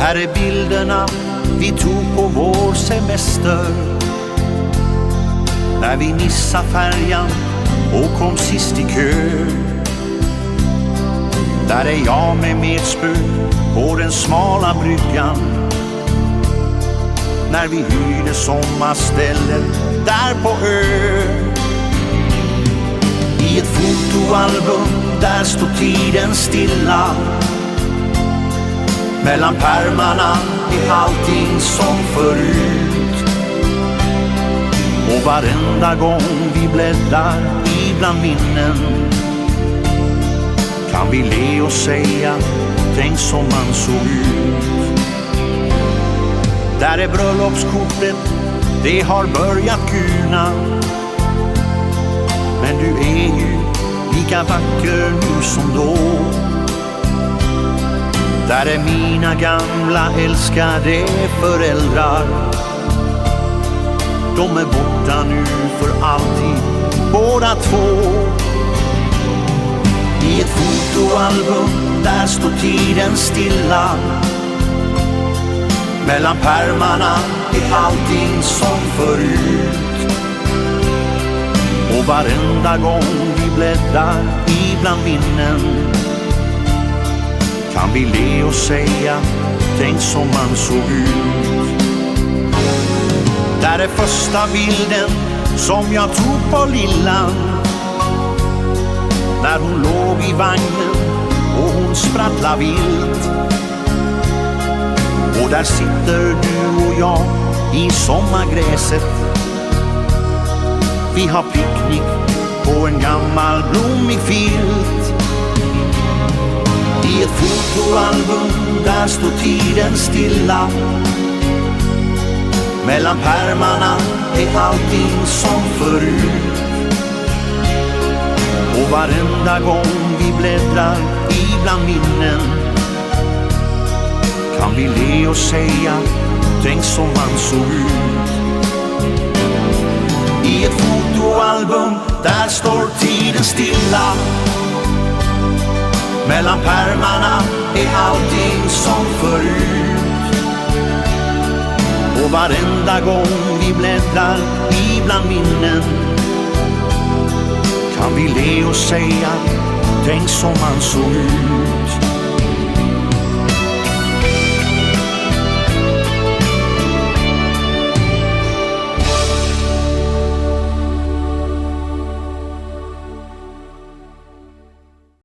Här är bilderna vi tog på vår semester, när vi missade färjan och kom sist i kö. Där är jag med metspö på den smala bryggan, när vi hyrde sommarstället där på ö. I ett fotoalbum där står tiden stilla, mellan pärmarna är allting som förut. Och varenda gång vi bläddrar ibland minnen kan vi le och säga, tänk som man såg ut. Där är bröllopskortet, det har börjat guna, men du är ju lika vacker nu som då. Där är mina gamla älskade föräldrar, de är borta nu för alltid, båda två. I ett fotoalbum där står tiden stilla, mellan pärmarna är allting som förut. Och varenda gång vi bläddrar ibland minnen kan vi le och säga, tänk som man såg ut. Där är första bilden som jag tog på lillan, när hon låg i vagnen och hon sprattlar vilt. Och där sitter du och jag i sommargräset, vi har picknick på en gammal blommig filt. I ett fotoalbum där står tiden stilla, mellan pärmarna är allting som förut. Och varenda gång vi bläddrar ibland minnen kan vi le och säga, tänk som man såg ut. I ett fotoalbum där står tiden stilla, mellan pärmarna är allting som förut. Och varenda gång vi bläddrar ibland minnen kan vi le och säga, tänk som man såg ut.